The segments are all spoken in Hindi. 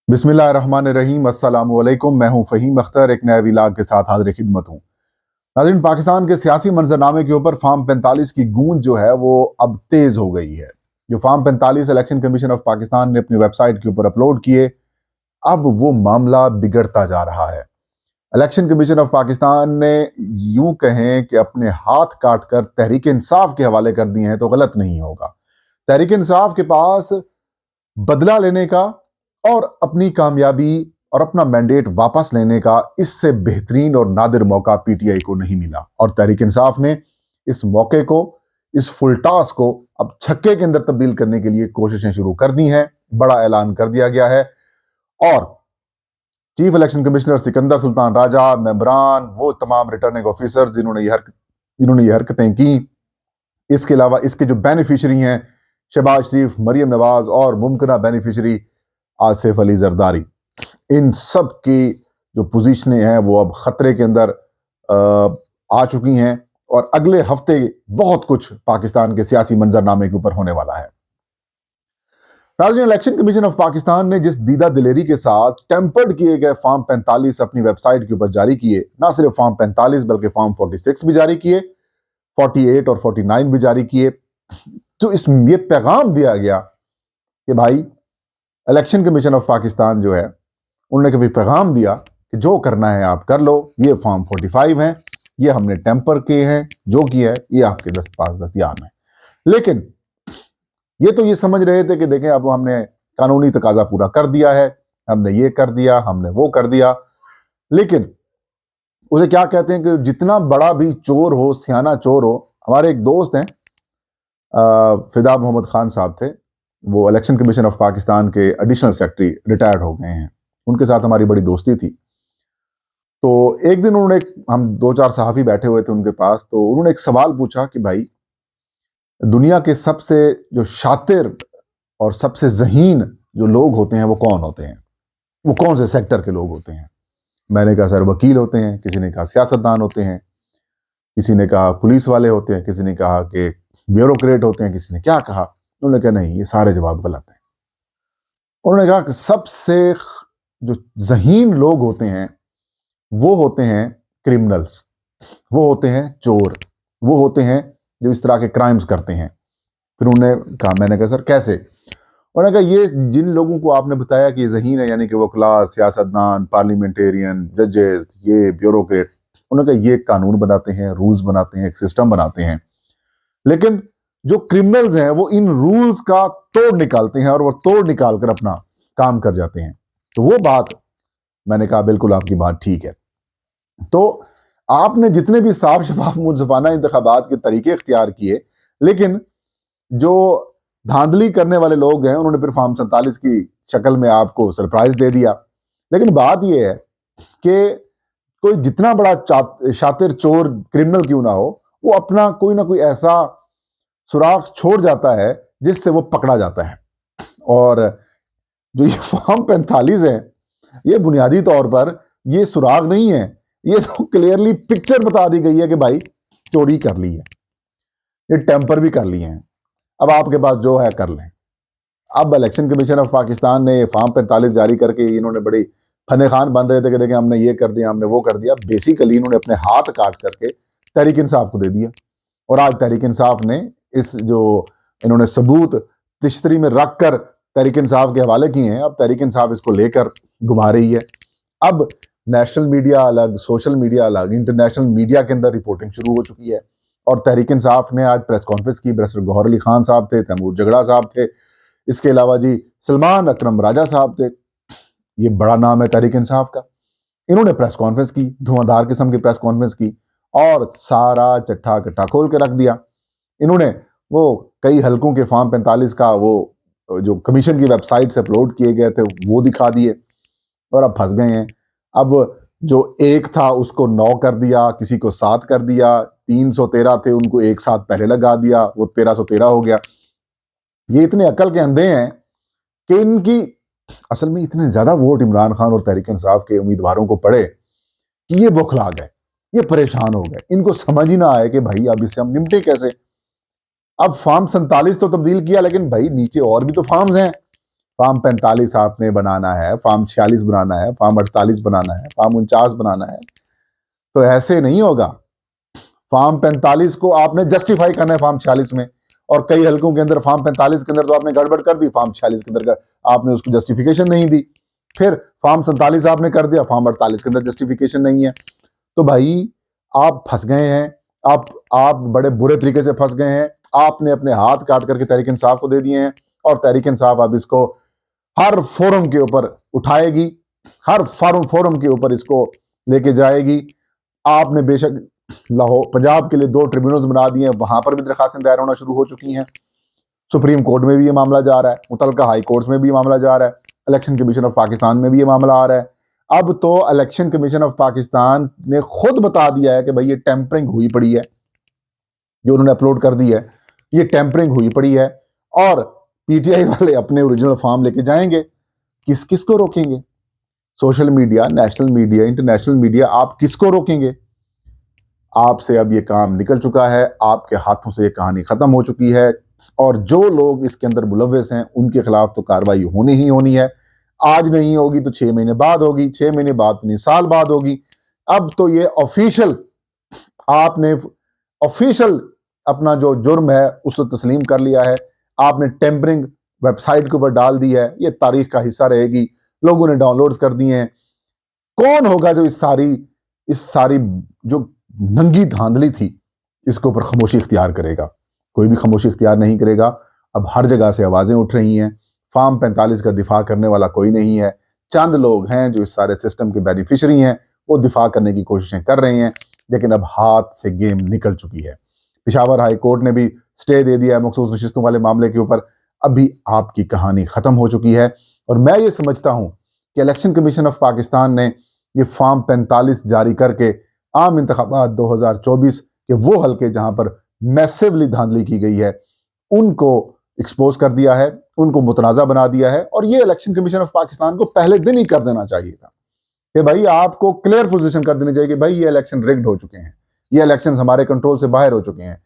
बिस्मिल्लाहिर्रहमानिर्रहीम। अस्सलामु अलैकुम। मैं हूं फ़हीम अख्तर, एक नए व्लॉग के साथ हाज़िर खिदमत हूं। नाज़रीन, पाकिस्तान के सियासी मंजरनामे के ऊपर फार्म 45 की गूंज जो है वो अब तेज हो गई है। जो form 45 election commission of Pakistan ने अपनी वेबसाइट के ऊपर अपलोड किए, अब वो मामला बिगड़ता जा रहा है। इलेक्शन कमीशन ऑफ पाकिस्तान ने यूं कहें कि अपने हाथ काट कर तहरीक इंसाफ के हवाले कर दिए हैं तो गलत नहीं होगा। तहरीक इंसाफ के पास बदला लेने का और अपनी कामयाबी और अपना मैंडेट वापस लेने का इससे बेहतरीन और नादिर मौका पीटीआई को नहीं मिला, और तहरीक इंसाफ ने इस मौके को, इस फुल टॉस को अब छक्के के अंदर तब्दील करने के लिए कोशिशें शुरू कर दी हैं। बड़ा ऐलान कर दिया गया है और chief election commissioner Sikandar Sultan Raja, मेंबरान, वो तमाम रिटर्निंग ऑफिसर जिन्होंने ये हरकतें की, इसके अलावा इसके जो बेनिफिशरी हैं शहबाज शरीफ, मरियम नवाज और मुमकिन बेनिफिशरी आसिफ अली जरदारी, इन सब की जो पोजीशनें हैं वो अब खतरे के अंदर आ चुकी हैं और अगले हफ्ते बहुत कुछ पाकिस्तान के सियासी मंजरनामे के ऊपर होने वाला है। नाज़रीन, इलेक्शन कमीशन ऑफ पाकिस्तान ने जिस दीदा दिलेरी के साथ टेम्पर्ड किए गए फॉर्म 45 अपनी वेबसाइट के ऊपर जारी किए, ना सिर्फ फॉर्म 45 बल्कि फॉर्म 46 भी जारी किए, 48 और 49 भी जारी किए, तो इस ये पैगाम दिया गया कि भाई इलेक्शन कमीशन ऑफ पाकिस्तान जो है उन्होंने कभी पैगाम दिया कि जो करना है आप कर लो, ये फॉर्म 45 हैं, ये हमने टेम्पर किए हैं, जो किया है ये आपके पास दस्तयाब है। लेकिन ये तो ये समझ रहे थे कि देखें अब हमने कानूनी तकाजा पूरा कर दिया है, हमने ये कर दिया, हमने वो कर दिया। लेकिन उसे क्या कहते हैं कि जितना बड़ा भी चोर हो, सियाना चोर हो, हमारे एक दोस्त हैं फिदा मोहम्मद खान साहब थे, वो इलेक्शन कमीशन ऑफ पाकिस्तान के एडिशनल सेक्रेटरी, रिटायर्ड हो गए हैं। उनके साथ हमारी बड़ी दोस्ती थी। तो एक दिन हम दो चार सहाफ़ी बैठे हुए थे उनके पास, तो उन्होंने एक सवाल पूछा कि भाई दुनिया के सबसे जो शातिर और सबसे ज़हीन जो लोग होते हैं वो कौन होते हैं, वो कौन से सेक्टर के लोग होते हैं। मैंने कहा सर वकील होते हैं, किसी ने कहा सियासतदान होते हैं, किसी ने कहा पुलिस वाले होते हैं, किसी ने कहा कि ब्यूरोक्रेट होते हैं, किसी ने क्या कहा। उन्होंने कहा नहीं, ये सारे जवाब गलत हैं। उन्होंने कहा कि सबसे जो ज़हीन लोग होते हैं वो होते हैं क्रिमिनल्स, वो होते हैं चोर, वो होते हैं जो इस तरह के क्राइम्स करते हैं। फिर उन्होंने कहा, मैंने कहा सर कैसे? उन्होंने कहा ये जिन लोगों को आपने बताया कि ये ज़हीन है, यानी कि वो क्लास, सियासतदान, पार्लियामेंटेरियन, जजेस, ये ब्यूरोक्रेट, उन्होंने कहा ये कानून बनाते हैं, रूल्स बनाते हैं, एक सिस्टम बनाते हैं। लेकिन जो क्रिमिनल्स हैं वो इन रूल्स का तोड़ निकालते हैं और वो तोड़ निकाल कर अपना काम कर जाते हैं। तो वो बात, मैंने कहा बिल्कुल आपकी बात ठीक है। तो आपने जितने भी साफ शफाफ मुनसिफाना इंतखाबात के तरीके इख्तियार किए, लेकिन जो धांधली करने वाले लोग हैं उन्होंने फिर फॉर्म 47 की शक्ल में आपको सरप्राइज दे दिया। लेकिन बात यह है कि कोई जितना बड़ा शातिर चोर क्रिमिनल क्यों ना हो, वो अपना कोई ना कोई ऐसा सुराग छोड़ जाता है जिससे वो पकड़ा जाता है। और जो ये फॉर्म 45 है, ये बुनियादी तौर पर ये सुराग नहीं है, ये तो क्लियरली पिक्चर बता दी गई है कि भाई चोरी कर ली है, ये टेम्पर भी कर लिए हैं, अब आपके पास जो है कर लें। अब इलेक्शन कमीशन ऑफ पाकिस्तान ने फॉर्म 45 जारी करके इन्होंने बड़ी फने खान बन रहे थे कि देखें हमने ये कर दिया, हमने वो कर दिया। बेसिकली इन्होंने अपने हाथ काट करके तहरीक इंसाफ को दे दिया, और आज तहरीक इंसाफ ने इस जो इन्होंने सबूत तिश्तरी में रख कर तहरीक इंसाफ के हवाले किए हैं, अब तहरीक इंसाफ इसको लेकर घुमा रही है। अब नेशनल मीडिया अलग, सोशल मीडिया अलग, इंटरनेशनल मीडिया के अंदर रिपोर्टिंग शुरू हो चुकी है। और तहरीक इंसाफ ने आज प्रेस कॉन्फ्रेंस की, बैरिस्टर गौहर अली खान साहब थे, तैमूर जगड़ा साहब थे, इसके अलावा जी सलमान अकरम राजा साहब थे। ये बड़ा नाम है तहरीक इंसाफ का। इन्होंने प्रेस कॉन्फ्रेंस की, धुआंधार किस्म की प्रेस कॉन्फ्रेंस की, और सारा चट्ठा कट्ठा खोल के रख दिया। इन्होंने वो कई हलकों के फॉर्म 45 का वो जो कमीशन की वेबसाइट से अपलोड किए गए थे वो दिखा दिए, और अब फंस गए हैं। अब जो एक था उसको 9 कर दिया, किसी को 7 कर दिया, 313 थे उनको एक साथ पहले लगा दिया, वो 1313 हो गया। ये इतने अकल के अंधे हैं कि इनकी असल में इतने ज्यादा वोट इमरान खान और तहरीक इंसाफ के उम्मीदवारों को पड़े कि ये बौखला गए, ये परेशान हो गए। इनको समझ ही ना आए कि भाई अब इससे हम निपटे कैसे। अब फॉर्म 47 तो तब्दील किया, लेकिन भाई नीचे और भी तो फॉर्म्स हैं। फार्म 45 आपने बनाना है, फार्म 46 बनाना है, फार्म 48 बनाना है, फार्म 49 बनाना है, तो ऐसे नहीं होगा। फार्म 45 को आपने जस्टिफाई करना है फार्म 46 में, और कई हलकों के अंदर फार्म 45 के अंदर तो आपने गड़बड़ कर दी, फार्म 46 के अंदर आपने उसको जस्टिफिकेशन नहीं दी, फिर फार्म 47 आपने कर दिया, फार्म 48 के अंदर जस्टिफिकेशन नहीं है। तो भाई आप फंस गए हैं, आप बड़े बुरे तरीके से फंस गए हैं। आपने अपने हाथ काट करके तहरीक इंसाफ को दे दिए हैं, और तहरीक इंसाफ अब इसको हर फोरम के ऊपर उठाएगी, हर फोरम के ऊपर इसको लेके जाएगी। आपने बेशक लाहौर पंजाब के लिए 2 ट्रिब्यूनल्स बना दिए हैं, वहां पर भी दरखास्तें दायर होना शुरू हो चुकी हैं। सुप्रीम कोर्ट में भी ये मामला जा रहा है, मुतलका हाई कोर्ट में भी ये मामला जा रहा है, इलेक्शन कमीशन ऑफ पाकिस्तान में भी ये मामला आ रहा है। अब तो इलेक्शन कमीशन ऑफ पाकिस्तान ने खुद बता दिया है कि भाई ये टेम्परिंग हुई पड़ी है, जो उन्होंने अपलोड कर दी है ये टेम्परिंग हुई पड़ी है, और पीटीआई वाले अपने ओरिजिनल फॉर्म लेके जाएंगे। किस किस को रोकेंगे? Social media, national media, international media, आप किसको रोकेंगे? आपसे अब ये काम निकल चुका है, आपके हाथों से ये कहानी खत्म हो चुकी है, और जो लोग इसके अंदर मुलव्वस हैं उनके खिलाफ तो कार्रवाई होनी ही होनी है। आज नहीं होगी तो 6 महीने बाद होगी, 6 महीने बाद तो नहीं, साल बाद होगी। अब तो ये ऑफिशियल, आपने ऑफिशियल अपना जो जुर्म है उसको तस्लीम कर लिया है, आपने टेम्परिंग वेबसाइट के ऊपर डाल दी है, ये तारीख का हिस्सा रहेगी, लोगों ने डाउनलोड्स कर दिए हैं। कौन होगा जो इस सारी जो नंगी धांधली थी इसके ऊपर खामोशी इख्तियार करेगा? कोई भी खामोशी इख्तियार नहीं करेगा। अब हर जगह से आवाजें उठ रही हैं, फार्म 45 का दिफा करने वाला कोई नहीं है। चंद लोग हैं जो इस सारे सिस्टम के बेनिफिशरी हैं, वो दिफा करने की कोशिशें कर रहे हैं, लेकिन अब हाथ से गेम निकल चुकी है। पेशावर हाई कोर्ट ने भी स्टे दे दिया है मखसूस नशिस्तों वाले मामले के ऊपर। अभी आपकी कहानी खत्म हो चुकी है, और मैं ये समझता हूं कि इलेक्शन कमीशन ऑफ पाकिस्तान ने ये फार्म 45 जारी करके आम इंतखाबात 2024 के वो हल्के जहां पर मैसिवली धांधली की गई है उनको एक्सपोज कर दिया है, उनको मुतनाज़ा बना दिया है। और ये इलेक्शन कमीशन ऑफ पाकिस्तान को पहले दिन ही कर देना चाहिए था कि भाई आपको क्लियर पोजीशन कर देनी चाहिए कि भाई ये इलेक्शन रिग्ड हो चुके हैं, ये इलेक्शन हमारे कंट्रोल से बाहर हो चुके हैं।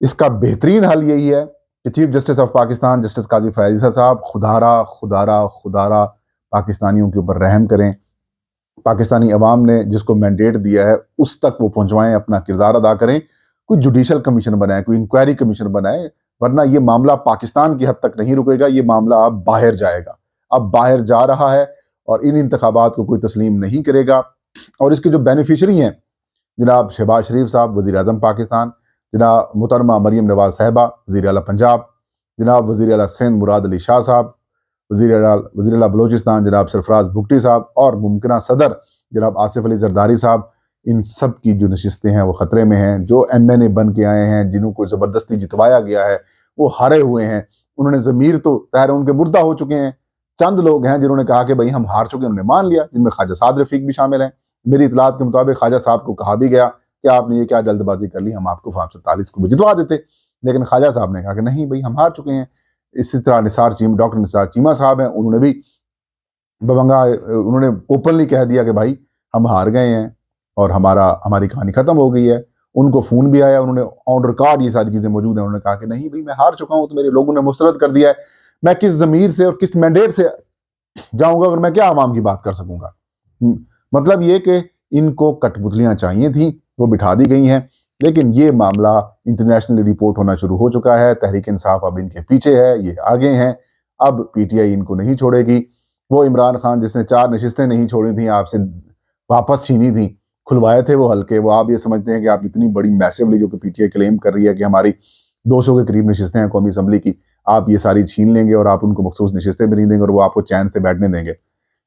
इसका बेहतरीन हल यही है कि chief justice of Pakistan justice Qazi Faez Isa साहब खुदारा खुदारा खुदारा पाकिस्तानियों के ऊपर रहम करें, पाकिस्तानी अवाम ने जिसको मैंडेट दिया है उस तक वो पहुंचवाएं, अपना किरदार अदा करें, कोई जुडिशल कमीशन बनाए, कोई इंक्वायरी कमीशन बनाए, वरना ये मामला पाकिस्तान की हद तक नहीं रुकेगा, ये मामला अब बाहर जाएगा। अब बाहर जा रहा है, और इन इंतखाबात को कोई तस्लीम नहीं करेगा। और इसके जो बेनिफिशरी हैं जनाब शहबाज शरीफ साहब वज़ीर आज़म पाकिस्तान, जनाब मोहतरमा मरीम नवाज साहिबा वज़ीर आला पंजाब, जनाब वज़ीर आला सिंध मुराद अली शाह साहब, वज़ीर आला बलूचिस्तान जनाब सरफराज भुगटी साहब, और मुमकिन सदर जनाब आसिफ अली जरदारी साहब, इन सब की जो नशिस्तें हैं वो ख़तरे में हैं। जो MNA बन के आए हैं, जिनको ज़बरदस्ती जितवाया गया है, वो हारे हुए हैं। उन्होंने ज़मीर तो तहर उनके मुर्दा हो चुके हैं। चंद लोग हैं जिन्होंने कहा कि भाई हम हार चुके हैं, उन्होंने मान लिया, जिनमें ख्वाजा साद रफीक भी शामिल हैं। मेरी इतलात के मुताबिक ख्वाजा साहब को कहा भी गया कि आपने ये क्या जल्दबाजी कर ली, हम आपको फार्म 47 को भी जितवा देते, लेकिन ख्वाजा साहब ने कहा कि नहीं भाई हम हार चुके हैं। इसी तरह डॉक्टर निसार चीमा साहब हैं, उन्होंने भी बबंगा, उन्होंने ओपनली कह दिया कि भाई हम हार गए हैं और हमारी कहानी खत्म हो गई है। उनको फोन भी आया, उन्होंने ऑन रिकॉर्ड ये सारी चीजें मौजूद हैं, उन्होंने कहा कि नहीं भाई मैं हार चुका हूं, तो मेरे लोगों ने मुस्तरद कर दिया है, मैं किस जमीर से और किस मैंडेट से जाऊंगा अगर मैं क्या आवाम की बात कर सकूंगा। मतलब ये कि इनको कठपुतलियां चाहिए थी, वो बिठा दी गई हैं। लेकिन ये मामला इंटरनेशनली रिपोर्ट होना शुरू हो चुका है, तहरीक इंसाफ अब इनके पीछे है, ये आगे हैं। अब पीटीआई इनको नहीं छोड़ेगी। वो इमरान खान जिसने 4 नशिस्तें नहीं छोड़ी थी, आपसे वापस छीनी थी, खुलवाए थे वो हल्के, वो आप ये समझते हैं कि आप इतनी बड़ी मैसिवली, जो कि पीटीआई क्लेम कर रही है कि हमारी 200 के करीब नशिस्तें हैं कौमी असम्बली की, आप ये सारी छीन लेंगे और आप उनको मखसूस नशिस्तें भी नहीं देंगे और वो आपको चैन से बैठने देंगे।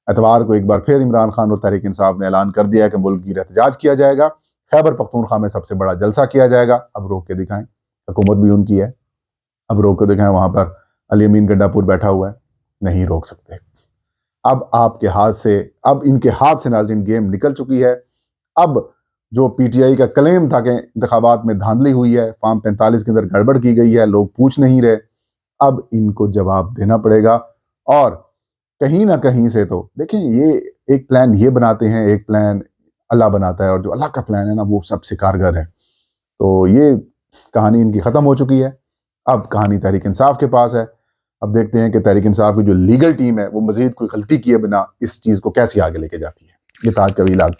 एतवार को एक बार फिर इमरान खान और तहरीक इंसाफ ने ऐलान कर दिया है कि मुल्क गिर एहतजाज किया जाएगा, खैबर पख्तूनख्वा में सबसे बड़ा जलसा किया जाएगा। अब रोक के दिखाएं, हुकूमत भी उनकी है, अब रोक के दिखाएं। वहां पर अली अमीन गंडापुर बैठा हुआ है, नहीं रोक सकते। अब आपके हाथ से, अब इनके हाथ से नाज़रीन गेम निकल चुकी है। अब जो पीटीआई का क्लेम था कि इंतखाबात में धांधली हुई है, फार्म 45 के अंदर गड़बड़ की गई है, लोग पूछ नहीं रहे, अब इनको जवाब देना पड़ेगा। और कहीं ना कहीं से तो देखें, ये एक प्लान ये बनाते हैं, एक प्लान अल्लाह बनाता है, और जो अल्लाह का प्लान है ना वो सबसे कारगर है। तो ये कहानी इनकी ख़त्म हो चुकी है। अब कहानी तहरीक इंसाफ के पास है। अब देखते हैं कि तहरीक इंसाफ की जो लीगल टीम है वो मजीद कोई गलती किए बिना इस चीज़ को कैसे आगे लेके जाती है। ये था आज का वीलाग।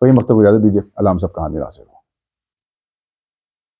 वही मकतब इजाज़त दीजिए। अल्लाह हम सब का हामी नासिर हो।